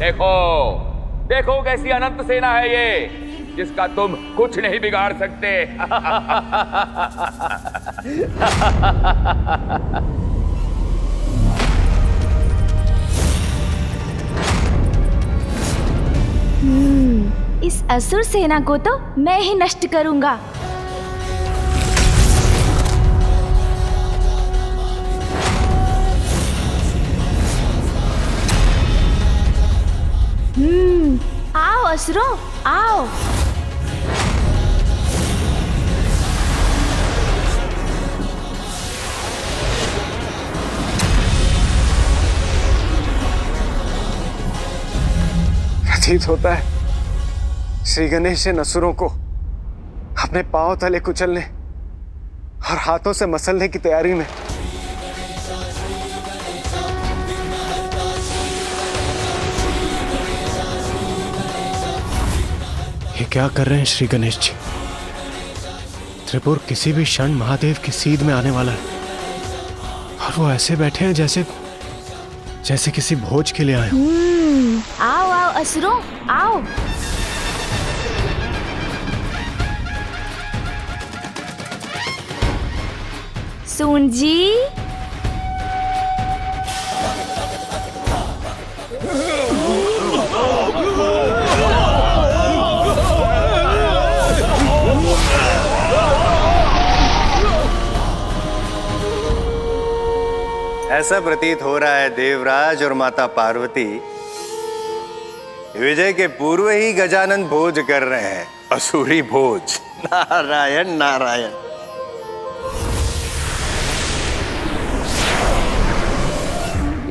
देखो देखो कैसी अनंत सेना है ये, जिसका तुम कुछ नहीं बिगाड़ सकते। इस असुर सेना को तो मैं ही नष्ट करूंगा। आओ असुरों, आओ। प्रतीत होता है श्री गणेश इन असुरों को अपने पांव तले कुचलने और हाथों से मसलने की तैयारी में। ये क्या कर रहे हैं श्री गणेश जी? त्रिपुर किसी भी क्षण महादेव की सीध में आने वाला है और वो ऐसे बैठे हैं जैसे किसी भोज के लिए आए हों। आओ आओ असुरों, आओ। सून जी, ऐसा प्रतीत हो रहा है देवराज और माता पार्वती विजय के पूर्व ही गजानन भोज कर रहे हैं, असुरी भोज। नारायण नारायण।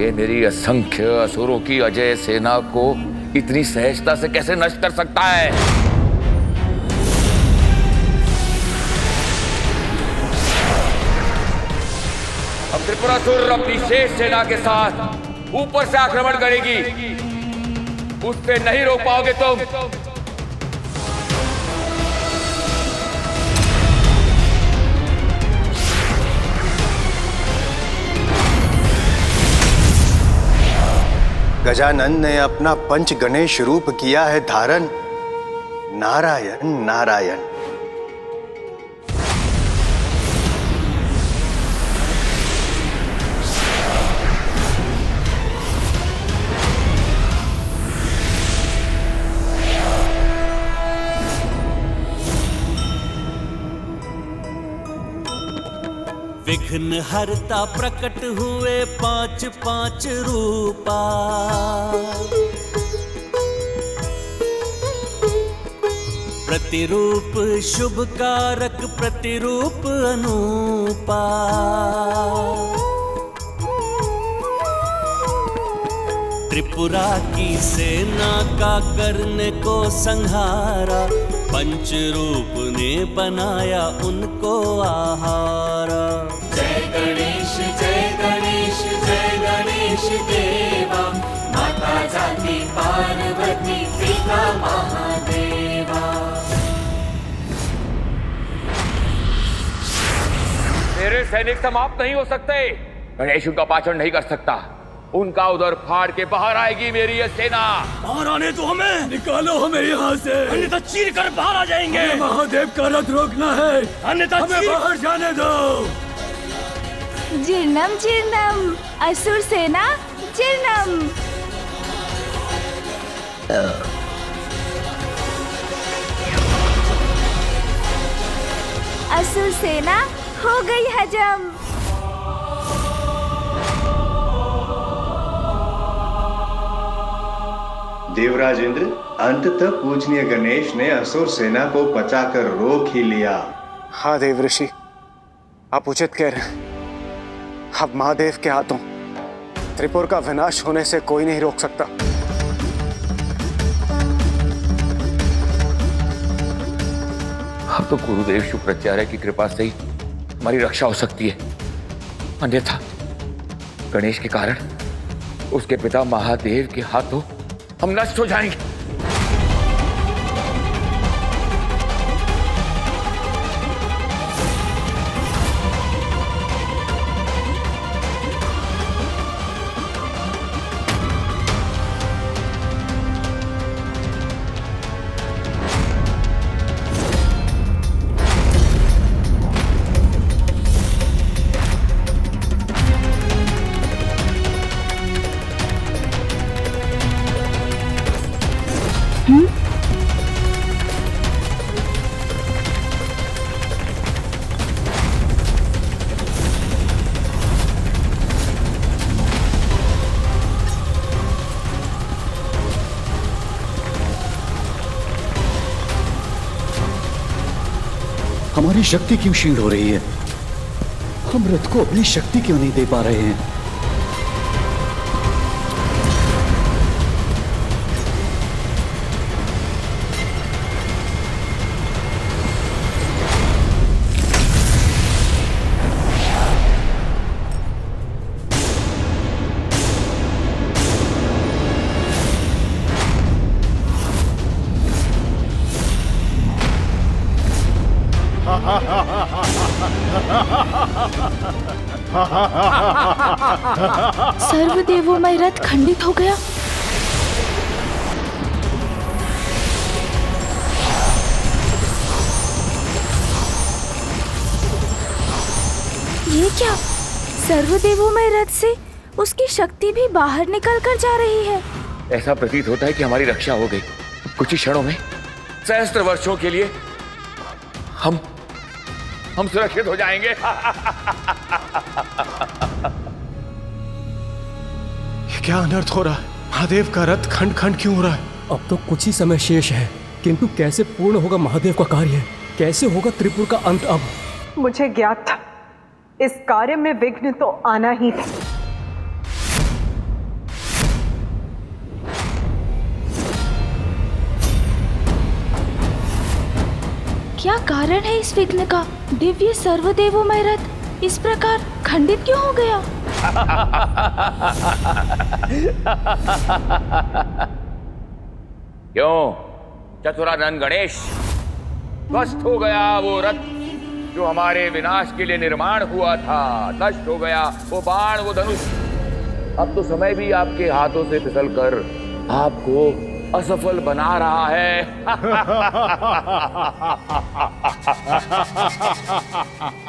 ये मेरी असंख्य असुरों की अजय सेना को इतनी सहजता से कैसे नष्ट कर सकता है? अब त्रिपुरासुर अपनी शेष सेना के साथ ऊपर से आक्रमण करेगी, उससे नहीं रोक पाओगे तुम। गजानन ने अपना पंच गणेश रूप किया है धारण। नारायण नारायण। विघ्न हरता प्रकट हुए पांच पांच रूपा, प्रतिरूप शुभ कारक प्रतिरूप अनूपा। त्रिपुरा की सेना का करने को संहारा, पंच रूप ने बनाया उनको आहारा। जय गणेश जय गणेश जय गणेश देवा, माता जाति पार्वती पिता महादेवा। मेरे सैनिक समाप्त नहीं हो सकते। गणेश उनका पाचन नहीं कर सकता। उनका उधर फाड़ के बाहर आएगी मेरी ये सेना। बाहर आने दो हमें, निकालो हमें यहाँ से, अन्यथा चीर कर बाहर आ जाएंगे। महादेव का रथ रोकना है, अन्यथा हमें बाहर जाने दो। जीर्णम जीर्णम असुर सेना जीर्णम। असुर सेना हो गई हजम। देवराज इंद्र, अंततः पूजनीय गणेश ने असुर सेना को पचाकर रोक ही लिया। हाँ देव ऋषि, आप उचित कह रहे हैं। अब महादेव के हाथों त्रिपुर का विनाश होने से कोई नहीं रोक सकता। अब तो गुरुदेव शुक्राचार्य की कृपा से ही हमारी रक्षा हो सकती है, अन्यथा गणेश के कारण उसके पिता महादेव के हाथों हम नष्ट हो जाएंगे। शक्ति क्यों क्षीण हो रही है? हम रथ को अपनी शक्ति क्यों नहीं दे पा रहे हैं? सर्वदेवोमय रथ खंडित हो गया। ये क्या? सर्वदेवोमय रथ से उसकी शक्ति भी बाहर निकल कर जा रही है। ऐसा प्रतीत होता है कि हमारी रक्षा हो गई। कुछ ही क्षणों में, सहस्त्र वर्षों के लिए हम सुरक्षित हो जाएंगे। ये क्या अनर्थ हो रहा है? महादेव का रथ खंड खंड क्यों हो रहा है? अब तो कुछ ही समय शेष है, किंतु कैसे पूर्ण होगा महादेव का कार्य? कैसे होगा त्रिपुर का अंत? अब मुझे ज्ञात था इस कार्य में विघ्न तो आना ही था। क्या कारण है इस विघ्न का? दिव्य सर्वदेवोमय रथ इस प्रकार खंडित क्यों हो गया? क्यों चतुरानंद गणेश? ध्वस्त हो गया वो रथ जो हमारे विनाश के लिए निर्माण हुआ था। नष्ट हो गया वो बाण, वो धनुष। अब तो समय भी आपके हाथों से फिसलकर आपको असफल बना रहा है।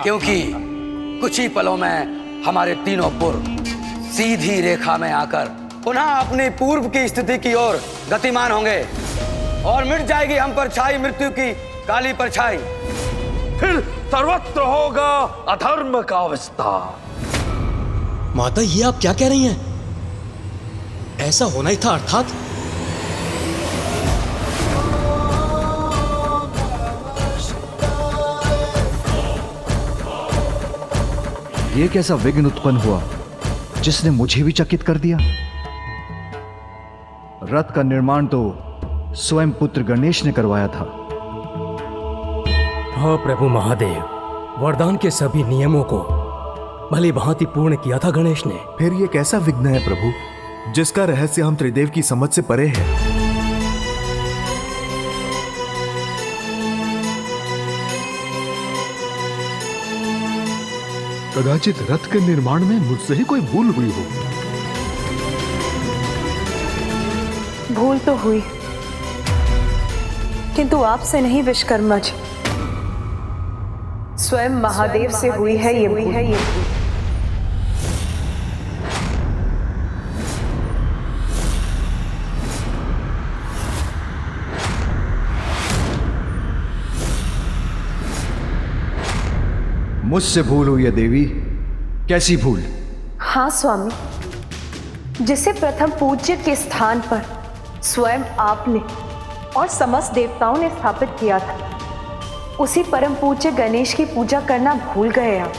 क्योंकि कुछ ही पलों में हमारे तीनों पुर सीधी रेखा में आकर पुनः अपनी पूर्व की स्थिति की ओर गतिमान होंगे और मिट जाएगी हम पर छाई मृत्यु की काली परछाई। फिर सर्वत्र होगा अधर्म का विस्तार। माता, ये आप क्या कह रही हैं? ऐसा होना ही था अर्थात? ये कैसा विघ्न उत्पन्न हुआ जिसने मुझे भी चकित कर दिया? रथ का निर्माण तो स्वयं पुत्र गणेश ने करवाया था। हाँ प्रभु महादेव, वरदान के सभी नियमों को भली भांति पूर्ण किया था गणेश ने। फिर ये कैसा विघ्न है प्रभु जिसका रहस्य हम त्रिदेव की समझ से परे है? कदाचित रथ के निर्माण में मुझसे ही कोई भूल हुई हो। भूल तो हुई, किंतु आपसे नहीं विश्वकर्मा जी, स्वयं महादेव से हुई है ये भूल। मुझसे भूल हुई है देवी। कैसी भूल? हाँ स्वामी, जिसे प्रथम पूज्य के स्थान पर स्वयं आपने और समस्त देवताओं ने स्थापित किया था, उसी परम पूज्य गणेश की पूजा करना भूल गए आप।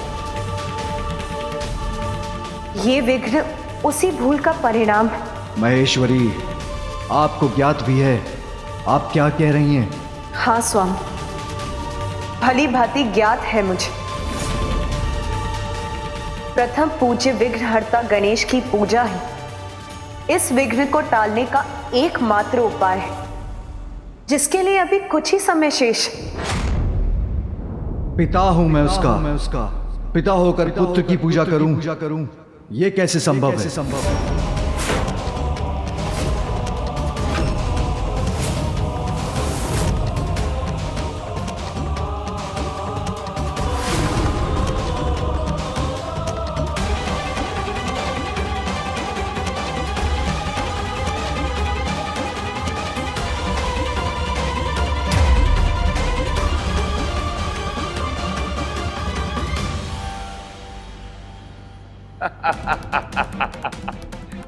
ये विघ्न उसी भूल का परिणाम है। महेश्वरी, आपको ज्ञात भी है आप क्या कह रही हैं? हाँ स्वामी, भली भांति ज्ञात है मुझे। प्रथम पूज्य विघ्नहर्ता गणेश की पूजा ही इस विघ्न को टालने का एकमात्र उपाय है, जिसके लिए अभी कुछ ही समय शेष है। पिता हूं मैं उसका, पिता होकर पुत्र की पूजा करूं, ये कैसे संभव है?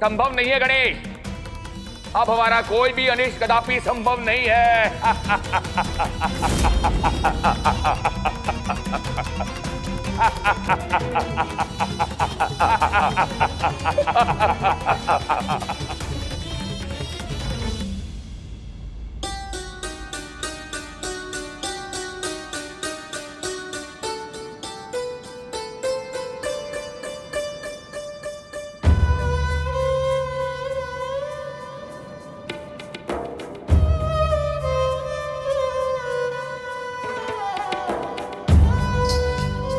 संभव नहीं है गणेश, अब हमारा कोई भी अनिष्ट कदापि संभव नहीं है।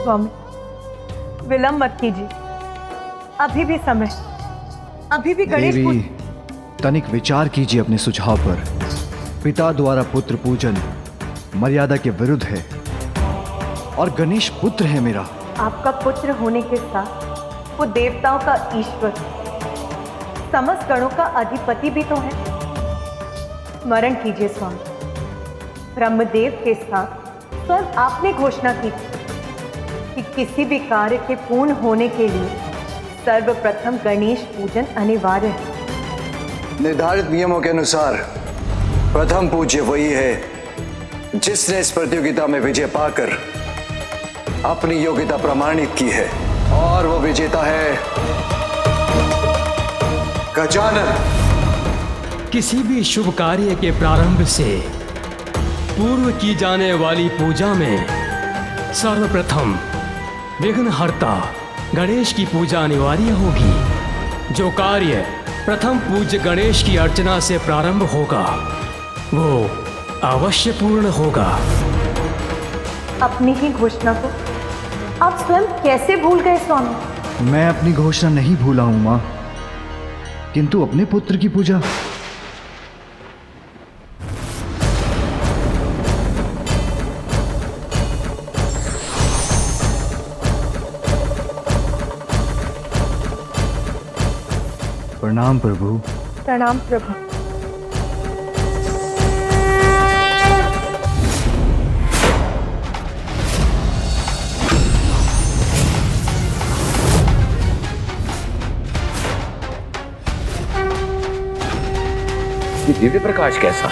स्वामी, विलंब मत कीजिए, अभी भी समय, अभी भी गणेश देवी, तनिक विचार कीजिए अपने सुझाव पर। पिता द्वारा पुत्र पूजन मर्यादा के विरुद्ध है और गणेश पुत्र है मेरा। आपका पुत्र होने के साथ वो देवताओं का ईश्वर, समस्त गणों का अधिपति भी तो है। स्मरण कीजिए स्वामी, ब्रह्मदेव के साथ स्वयं आपने घोषणा की थी कि किसी भी कार्य के पूर्ण होने के लिए सर्वप्रथम गणेश पूजन अनिवार्य है। निर्धारित नियमों के अनुसार प्रथम पूज्य वही है जिसने इस प्रतियोगिता में विजय पाकर अपनी योग्यता प्रमाणित की है, और वो विजेता है गजानन। किसी भी शुभ कार्य के प्रारंभ से पूर्व की जाने वाली पूजा में सर्वप्रथम विघ्नहर्ता गणेश की पूजा अनिवार्य होगी। जो कार्य प्रथम पूज्य गणेश की अर्चना से प्रारंभ होगा वो अवश्य पूर्ण होगा। अपनी ही घोषणा को आप स्वयं कैसे भूल गए स्वामी? मैं अपनी घोषणा नहीं भूला हूं मां, किंतु अपने पुत्र की पूजा। प्रणाम प्रभु। प्रणाम प्रभु। ये दिव्य प्रकाश कैसा?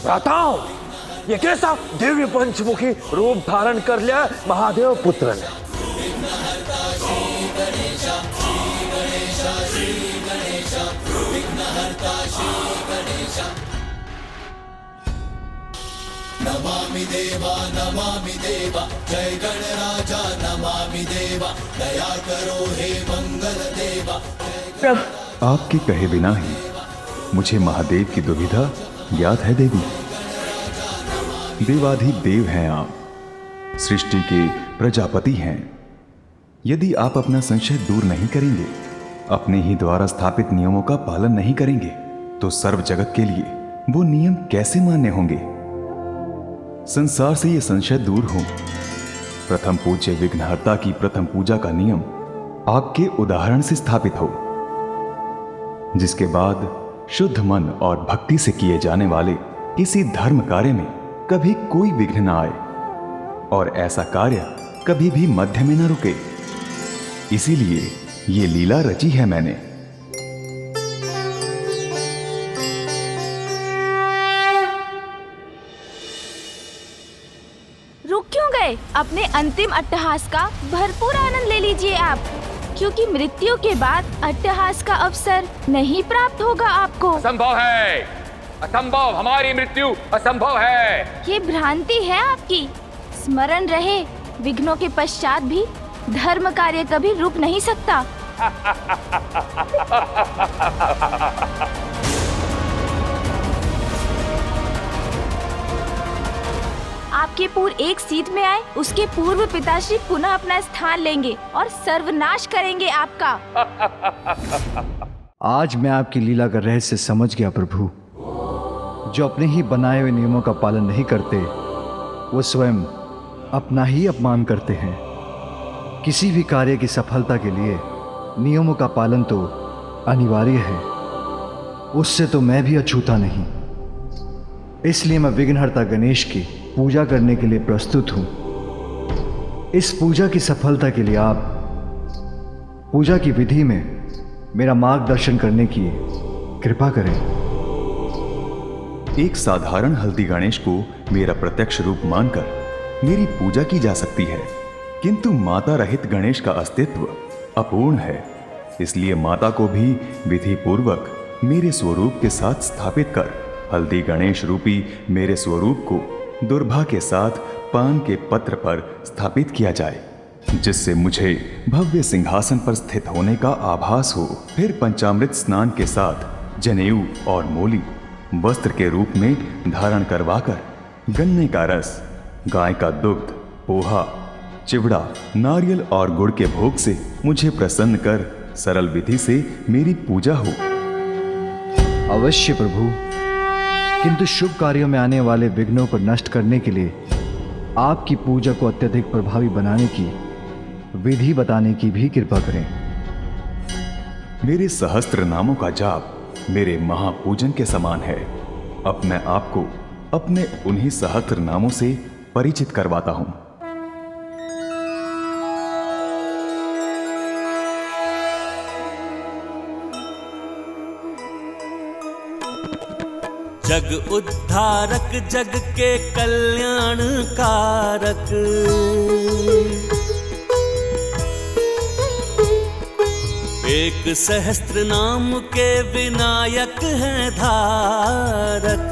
बताओ, ये कैसा दिव्य पंचमुखी रूप धारण कर लिया महादेव पुत्र ने? नमामि देवा जय गणराजा, नमामि देवा दया करो हे मंगल देवा। प्रभु, आपके कहे बिना ही मुझे महादेव की दुविधा याद है देवी। देवाधिदेव हैं आप, सृष्टि के प्रजापति हैं। यदि आप अपना संशय दूर नहीं करेंगे, अपने ही द्वारा स्थापित नियमों का पालन नहीं करेंगे, तो सर्व जगत के लिए वो नियम कैसे मान्य होंगे? संसार से ये संशय दूर हो। प्रथम पूज्य विघ्नहर्ता की प्रथम पूजा का नियम आपके उदाहरण से स्थापित हो, जिसके बाद शुद्ध मन और भक्ति से किए जाने वाले किसी धर्म कार्य में कभी कोई विघ्न न आए और ऐसा कार्य कभी भी मध्य में न रुके। इसीलिए ये लीला रची है मैंने। रुक क्यों गए? अपने अंतिम अट्टहास का भरपूर आनंद ले लीजिए आप, क्योंकि मृत्यु के बाद अट्टहास का अवसर नहीं प्राप्त होगा आपको। असंभव है, असंभव, हमारी मृत्यु असंभव है। ये भ्रांति है आपकी। स्मरण रहे, विघ्नों के पश्चात भी धर्म कार्य कभी रुक नहीं सकता। आपके पूर्व एक सीट में आए, उसके पूर्व पिताश्री पुनः अपना स्थान लेंगे और सर्वनाश करेंगे आपका। आज मैं आपकी लीला का रहस्य समझ गया प्रभु। जो अपने ही बनाए हुए नियमों का पालन नहीं करते, वो स्वयं अपना ही अपमान करते हैं। किसी भी कार्य की सफलता के लिए नियमों का पालन तो अनिवार्य है, उससे तो मैं भी अछूता नहीं। इसलिए मैं विघ्नहर्ता गणेश की पूजा करने के लिए प्रस्तुत हूं। इस पूजा की सफलता के लिए आप पूजा की विधि में मेरा मार्गदर्शन करने की कृपा करें। एक साधारण हल्दी गणेश को मेरा प्रत्यक्ष रूप मानकर मेरी पूजा की जा सकती है, किंतु माता रहित गणेश का अस्तित्व अपूर्ण है। इसलिए माता को भी विधि पूर्वक मेरे स्वरूप के साथ स्थापित कर हल्दी गणेश रूपी मेरे स्वरूप को दुर्भा के साथ पान के पत्र पर स्थापित किया जाए, जिससे मुझे भव्य सिंहासन पर स्थित होने का आभास हो। फिर पंचामृत स्नान के साथ जनेऊ और मोली वस्त्र के रूप में धारण करवाकर गन्ने का रस, गाय का दुग्ध, पोहा, चिवड़ा, नारियल और गुड़ के भोग से मुझे प्रसन्न कर सरल विधि से मेरी पूजा हो। अवश्य प्रभु, किंतु शुभ कार्यों में आने वाले विघ्नों को नष्ट करने के लिए आपकी पूजा को अत्यधिक प्रभावी बनाने की विधि बताने की भी कृपा करें। मेरे सहस्त्र नामों का जाप मेरे महापूजन के समान है। अब मैं आपको अपने उन्हीं सहस्त्र नामों से परिचित करवाता हूं। जग उद्धारक, जग के कल्याण कारक, एक सहस्त्र नाम के विनायक हैं धारक।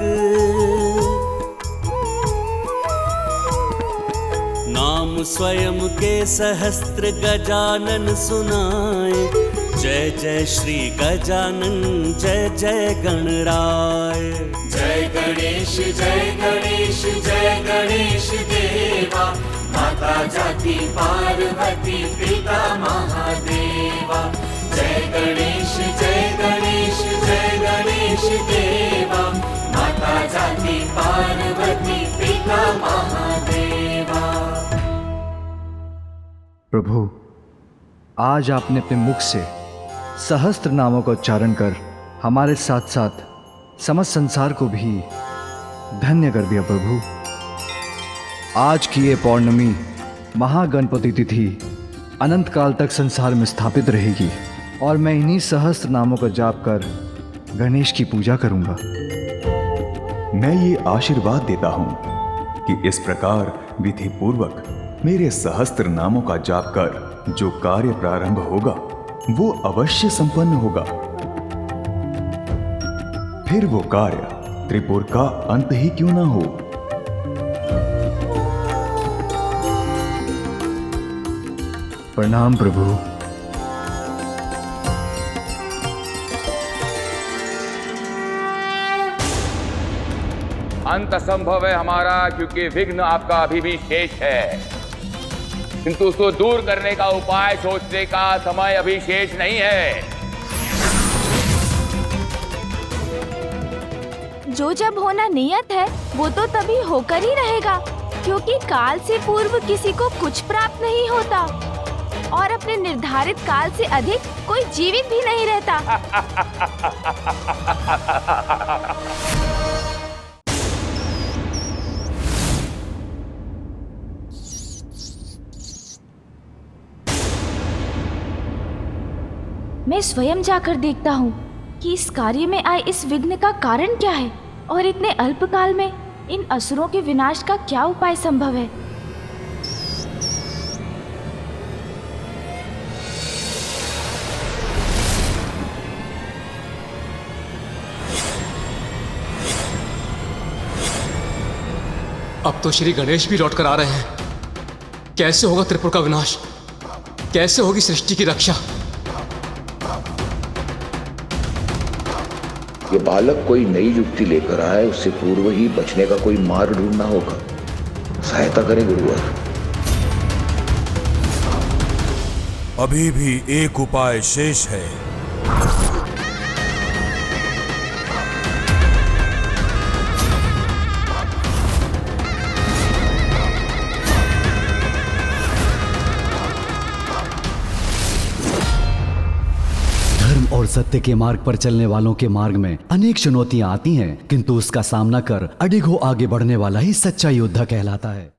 नाम स्वयं के सहस्त्र गजानन सुनाए। जय जय श्री गजानन, जय जय गणराय। जय गणेश जय गणेश जय गणेश देवा, माता जाति पार्वती पिता महादेवा। जय गणेश जय गणेश जय गणेश देवा, माता जाति पार्वती पिता महादेवा। प्रभु, आज आपने अपने मुख से सहस्त्र नामों का उच्चारण कर हमारे साथ साथ समस्त संसार को भी धन्य कर दिया। प्रभु, आज की ये पौर्णमी महागणपति तिथि अनंत काल तक संसार में स्थापित रहेगी और मैं इन्हीं सहस्त्र नामों का जाप कर गणेश की पूजा करूंगा। मैं ये आशीर्वाद देता हूं कि इस प्रकार विधि पूर्वक मेरे सहस्त्र नामों का जाप कर जो कार्य प्रारंभ होगा वो अवश्य संपन्न होगा। फिर वो कार्य त्रिपुर का अंत ही क्यों ना हो। प्रणाम प्रभु। अंत असंभव है हमारा, क्योंकि विघ्न आपका अभी भी शेष है, किंतु उसको दूर करने का उपाय सोचने का समय अभी शेष नहीं है। जो जब होना नियत है वो तो तभी होकर ही रहेगा, क्योंकि काल से पूर्व किसी को कुछ प्राप्त नहीं होता और अपने निर्धारित काल से अधिक कोई जीवित भी नहीं रहता। मैं स्वयं जाकर देखता हूँ कि इस कार्य में आए इस विघ्न का कारण क्या है और इतने अल्प काल में इन असुरों के विनाश का क्या उपाय संभव है। अब तो श्री गणेश भी लौट कर आ रहे हैं। कैसे होगा त्रिपुर का विनाश? कैसे होगी सृष्टि की रक्षा? ये बालक कोई नई युक्ति लेकर आए, उससे पूर्व ही बचने का कोई मार्ग ढूंढना होगा। सहायता करें गुरुवर। अभी भी एक उपाय शेष है। और सत्य के मार्ग पर चलने वालों के मार्ग में अनेक चुनौतियां आती हैं, किंतु उसका सामना कर अडिग हो आगे बढ़ने वाला ही सच्चा योद्धा कहलाता है।